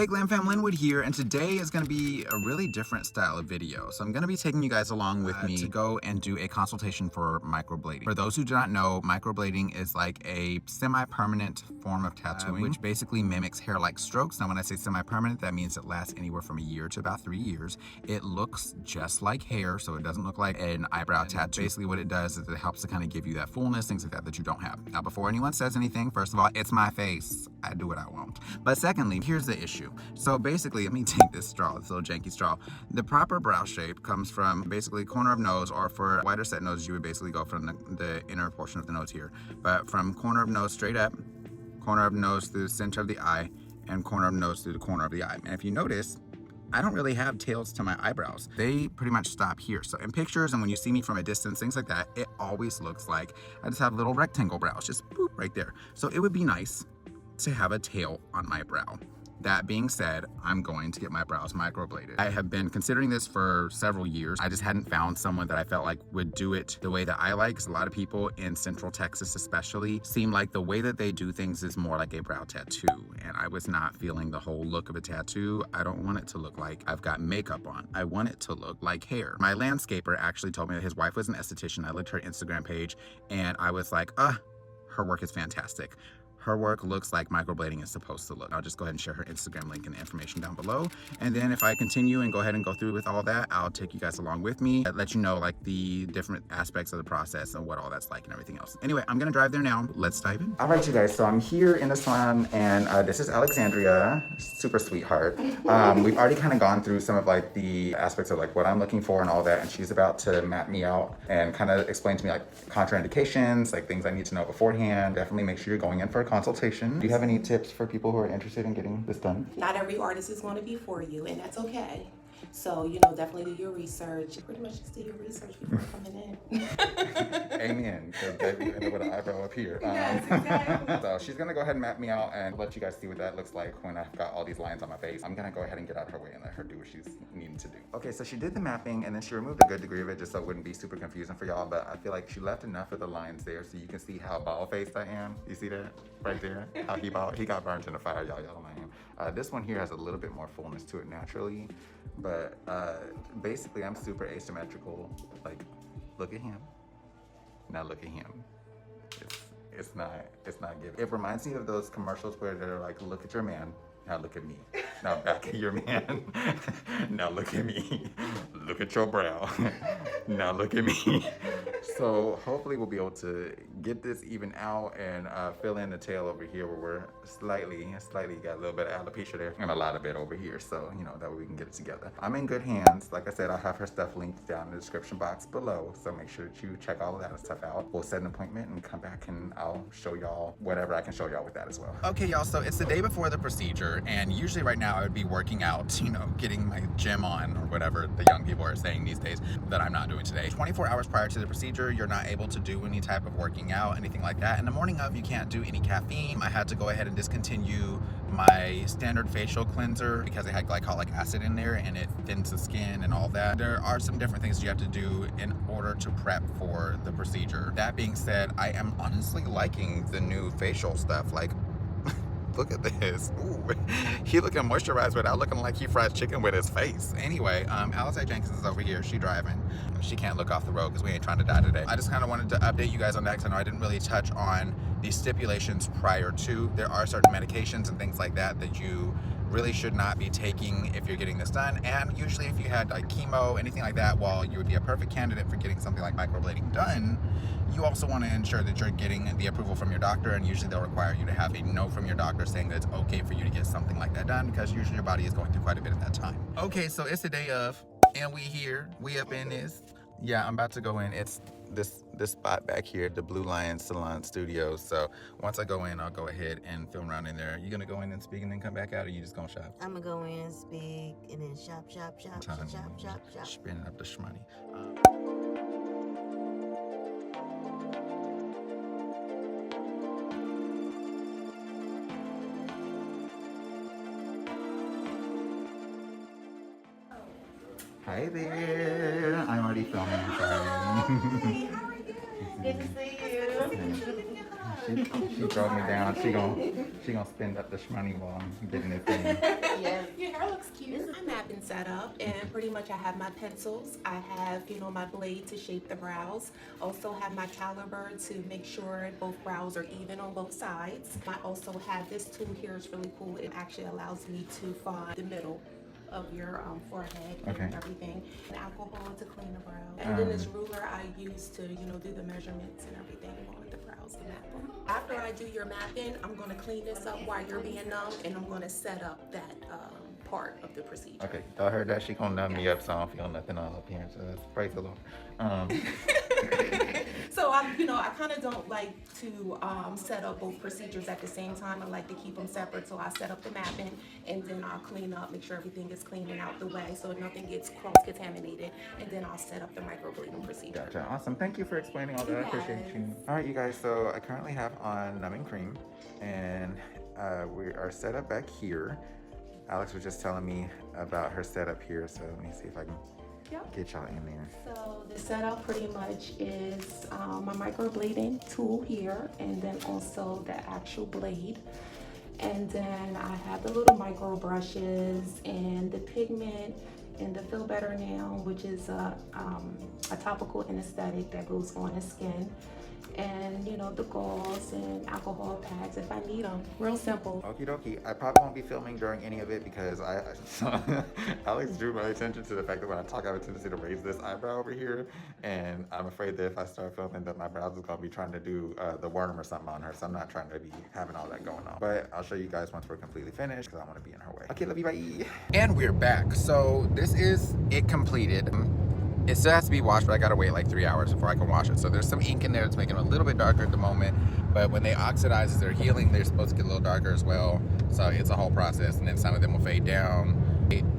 Hey Glamfam, Linwood here, and today is going to be a really different style of video. So I'm going to be taking you guys along with me to go and do a consultation for microblading. For those who do not know, microblading is like a semi-permanent form of tattooing, which basically mimics hair-like strokes. Now when I say semi-permanent, that means it lasts anywhere from a year to about 3 years. It looks just like hair, so it doesn't look like an eyebrow tattoo. Basically what it does is it helps to kind of give you that fullness, things like that that you don't have. Now before anyone says anything, first of all, it's my face. I do what I want. But secondly, here's the issue. So basically, let me take this straw, this little janky straw. The proper brow shape comes from basically corner of nose, or for wider set noses, you would basically go from the inner portion of the nose here. But from corner of nose straight up, corner of nose through the center of the eye, and corner of nose through the corner of the eye. And if you notice, I don't really have tails to my eyebrows. They pretty much stop here. So in pictures and when you see me from a distance, things like that, it always looks like I just have little rectangle brows, just boop right there. So it would be nice to have a tail on my brow. That being said, I'm going to get my brows microbladed. I have been considering this for several years. I just hadn't found someone that I felt like would do it the way that I like, because a lot of people in Central Texas especially seem like the way that they do things is more like a brow tattoo, and I was not feeling the whole look of a tattoo. I don't want it to look like I've got makeup on. I want it to look like hair. My landscaper actually told me that his wife was an esthetician. I looked at her Instagram page and I was like, her work is fantastic. Her work looks like microblading is supposed to look. I'll just go ahead and share her Instagram link and the information down below. And then if I continue and go ahead and go through with all that, I'll take you guys along with me, let you know like the different aspects of the process and what all that's like and everything else. Anyway, I'm gonna drive there now. Let's dive in. All right, you guys, so I'm here in the salon and this is Alexandria, super sweetheart. We've already kind of gone through some of like the aspects of like what I'm looking for and all that, and she's about to map me out and kind of explain to me like contraindications, like things I need to know beforehand. Definitely make sure you're going in for a consultation. Do you have any tips for people who are interested in getting this done? Not every artist is going to be for you, and that's okay. So, definitely do your research. Pretty much just do your research before coming in. Amen, because baby, you end up with an eyebrow up here. Yes, exactly. So she's gonna go ahead and map me out and let you guys see what that looks like when I've got all these lines on my face. I'm gonna go ahead and get out of her way and let her do what she's needing to do. Okay, so she did the mapping and then she removed a good degree of it just so it wouldn't be super confusing for y'all, but I feel like she left enough of the lines there so you can see how bald-faced I am. You see that right there? How he bald? He got burnt in the fire, y'all know I am. This one here has a little bit more fullness to it naturally, but basically I'm super asymmetrical. Like, look at him. Now look at him. It's not giving. It reminds me of those commercials where they're like, look at your man, now look at me. Now back at your man, now look at me. Look at your brow, now look at me. So hopefully we'll be able to get this even out and fill in the tail over here where we're slightly got a little bit of alopecia there and a lot of it over here. So, that way we can get it together. I'm in good hands. Like I said, I'll have her stuff linked down in the description box below. So make sure that you check all of that stuff out. We'll set an appointment and come back and I'll show y'all whatever I can show y'all with that as well. Okay, y'all, so it's the day before the procedure, and usually right now I would be working out, getting my gym on or whatever the young people are saying these days that I'm not doing today. 24 hours prior to the procedure, you're not able to do any type of working out, anything like that. And the morning of, you can't do any caffeine. I had to go ahead and discontinue my standard facial cleanser because it had glycolic acid in there and it thins the skin and all that. There are some different things you have to do in order to prep for the procedure. That being said, I am honestly liking the new facial stuff. Like, look at this. Ooh, he looking moisturized without looking like he fries chicken with his face. Anyway, Alice Jenkins is over here. She driving. She can't look off the road because we ain't trying to die today. I just kind of wanted to update you guys on that because I know I didn't really touch on the stipulations prior to. There are certain medications and things like that that you really should not be taking if you're getting this done. And usually if you had like chemo, anything like that, while you would be a perfect candidate for getting something like microblading done, you also want to ensure that you're getting the approval from your doctor, and usually they'll require you to have a note from your doctor saying that it's okay for you to get something like that done because usually your body is going through quite a bit at that time. Okay, so it's the day of, and we here, we up in this. Yeah, I'm about to go in. It's this spot back here, the Blue Lion Salon Studios. So once I go in, I'll go ahead and film around in there. You gonna go in and speak and then come back out, or you just gonna shop? I'm gonna go in, speak, and then shop. Spinning up the shmoney. Hi there. I'm already filming. Sorry. Hey, how are you? Good to see you. She drove me down. She gonna spend up the shmoney while I'm getting this thing. Yeah, your hair looks cute. My mapping set up, and pretty much I have my pencils. I have, my blade to shape the brows. Also have my caliber to make sure both brows are even on both sides. I also have this tool here. It's really cool. It actually allows me to find the middle of your forehead and everything. And alcohol to clean the brow. And then this ruler I use to, do the measurements and everything on the brows to map them. After I do your mapping, I'm going to clean this up while you're being numb, and I'm going to set up that part of the procedure. Okay, y'all heard that? She gonna numb me up so I don't feel nothing all up here. So that's praise the Lord. So I kind of don't like to set up both procedures at the same time. I like to keep them separate. So I set up the mapping, and then I'll clean up, make sure everything is clean and out the way so nothing gets cross-contaminated, and then I'll set up the microblading procedure. Gotcha. Awesome. Thank you for explaining all that. I appreciate you. All right, you guys. So I currently have on numbing cream, and we are set up back here. Alex was just telling me about her setup here, so let me see if I can get y'all in there. So the setup pretty much is my microblading tool here, and then also the actual blade. And then I have the little micro brushes and the pigment and the Feel Better Now, which is a topical anesthetic that goes on the skin. And the gauze and alcohol pads if I need them. Real simple. Okie dokie. I probably won't be filming during any of it because Alex drew my attention to the fact that when I talk, I have a tendency to raise this eyebrow over here, and I'm afraid that if I start filming, that my brows is gonna be trying to do the worm or something on her. So I'm not trying to be having all that going on. But I'll show you guys once we're completely finished because I want to be in her way. Okay, love you, bye. And we're back. So this is it completed. It still has to be washed, but I gotta wait like 3 hours before I can wash it. So there's some ink in there that's making it a little bit darker at the moment, but when they oxidize as they're healing, they're supposed to get a little darker as well. So it's a whole process, and then some of them will fade down.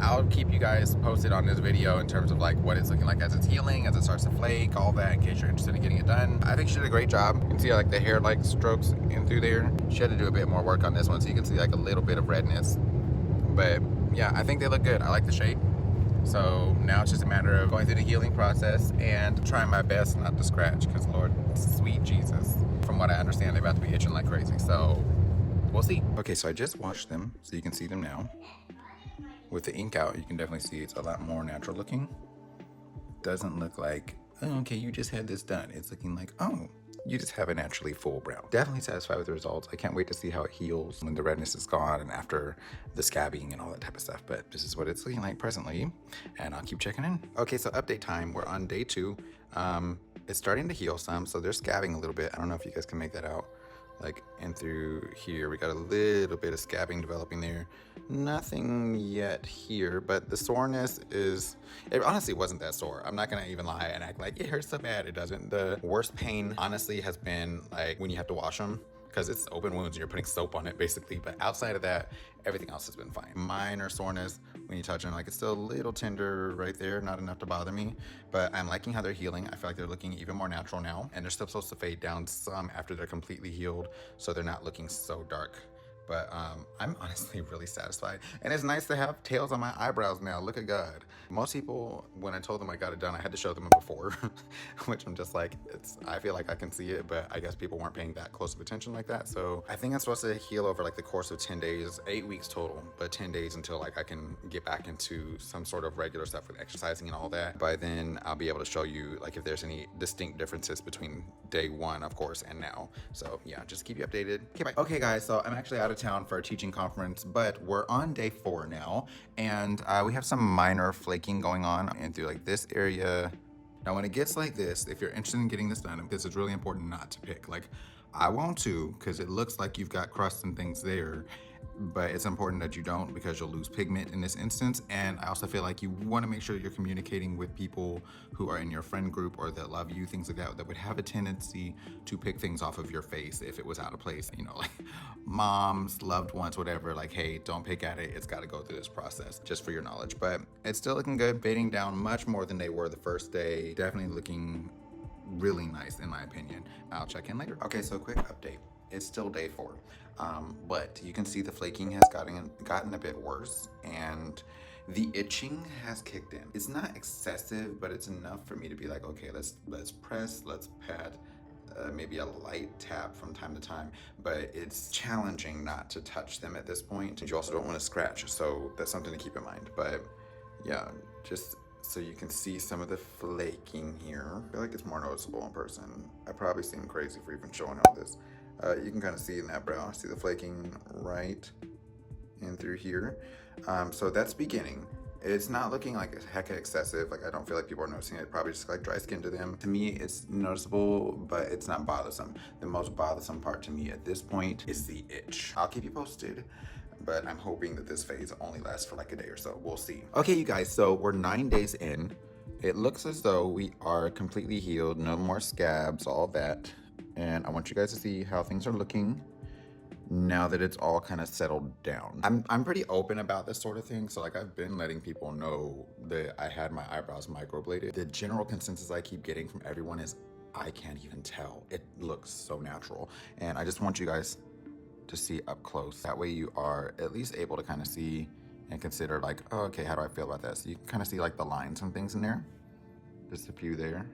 I'll keep you guys posted on this video in terms of like what it's looking like as it's healing, as it starts to flake, all that, in case you're interested in getting it done. I think she did a great job. You can see like the hair like strokes in through there. She had to do a bit more work on this one, so you can see like a little bit of redness. But yeah, I think they look good. I like the shape. So now it's just a matter of going through the healing process and trying my best not to scratch, because Lord, sweet Jesus. From what I understand, they're about to be itching like crazy, so we'll see. Okay, so I just washed them, so you can see them now. With the ink out, you can definitely see it's a lot more natural looking. Doesn't look like, oh, okay, you just had this done. It's looking like, oh, you just have a naturally full brow. Definitely satisfied with the results. I can't wait to see how it heals when the redness is gone and after the scabbing and all that type of stuff. But this is what it's looking like presently, and I'll keep checking in. Okay, so update time. We're on day 2. It's starting to heal some, so they're scabbing a little bit. I don't know if you guys can make that out. Like in through here, we got a little bit of scabbing developing there. Nothing yet here, but the soreness is, it honestly wasn't that sore. I'm not gonna even lie and act like it hurts so bad. It doesn't. The worst pain honestly has been like when you have to wash them, because it's open wounds and you're putting soap on it basically. But outside of that, everything else has been fine. Minor soreness when you touch them, like it's still a little tender right there, not enough to bother me, but I'm liking how they're healing. I feel like they're looking even more natural now, and they're still supposed to fade down some after they're completely healed, so they're not looking so dark. But I'm honestly really satisfied. And it's nice to have tails on my eyebrows now. Look at God. Most people, when I told them I got it done, I had to show them before, which I'm just like, I feel like I can see it, but I guess people weren't paying that close of attention like that. So I think I'm supposed to heal over like the course of 10 days, 8 weeks total, but 10 days until like I can get back into some sort of regular stuff with exercising and all that. By then I'll be able to show you like if there's any distinct differences between day 1, of course, and now. So yeah, just keep you updated. Okay, bye. Okay guys, so I'm actually out of town for a teaching conference, but we're on day 4 now, and we have some minor flaking going on and through like this area. Now when it gets like this, if you're interested in getting this done, this is really important not to pick. Like I want to, because it looks like you've got crust and things there, but it's important that you don't, because you'll lose pigment in this instance. And I also feel like you want to make sure you're communicating with people who are in your friend group or that love you, things like that, that would have a tendency to pick things off of your face if it was out of place, you know, like moms, loved ones, whatever, like, hey, don't pick at it. It's got to go through this process, just for your knowledge. But it's still looking good, fading down much more than they were the first day. Definitely looking really nice in my opinion. I'll check in later. Okay, so quick update. It's still day 4, but you can see the flaking has gotten a bit worse, and the itching has kicked in. It's not excessive, but it's enough for me to be like, okay, let's press, let's pat, maybe a light tap from time to time, but it's challenging not to touch them at this point. You also don't want to scratch, so that's something to keep in mind. But yeah, just so you can see some of the flaking here. I feel like it's more noticeable in person. I probably seem crazy for even showing all this. You can kind of see in that brow, see the flaking right in through here. So that's beginning. It's not looking like hecka excessive. Like, I don't feel like people are noticing it. Probably just like dry skin to them. To me, it's noticeable, but it's not bothersome. The most bothersome part to me at this point is the itch. I'll keep you posted, but I'm hoping that this phase only lasts for like a day or so. We'll see. Okay, you guys, so we're 9 days in. It looks as though we are completely healed. No more scabs, all that. And I want you guys to see how things are looking now that it's all kind of settled down. I'm pretty open about this sort of thing. So like, I've been letting people know that I had my eyebrows microbladed. The general consensus I keep getting from everyone is, I can't even tell. It looks so natural. And I just want you guys to see up close. That way you are at least able to kind of see and consider like, oh, okay, how do I feel about that? So you can kind of see like the lines and things in there. Just a few there.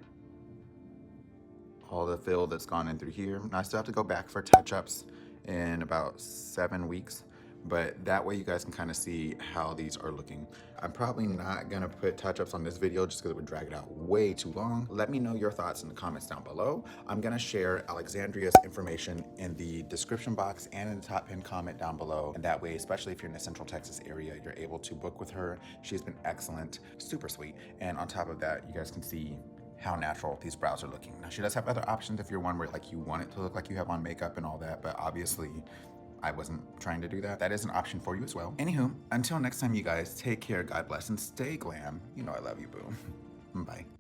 All the fill that's gone in through here. Now I still have to go back for touch-ups in about 7 weeks, but that way you guys can kind of see how these are looking. I'm probably not gonna put touch-ups on this video just because it would drag it out way too long. Let me know your thoughts in the comments down below. I'm gonna share Alexandria's information in the description box and in the top pinned comment down below. And that way, especially if you're in the Central Texas area, you're able to book with her. She's been excellent, super sweet. And on top of that, you guys can see how natural these brows are looking. Now, she does have other options if you're one where like you want it to look like you have on makeup and all that, but obviously I wasn't trying to do that. That is an option for you as well. Anywho, until next time, you guys, take care, God bless, and stay glam. You know I love you, boo. Bye.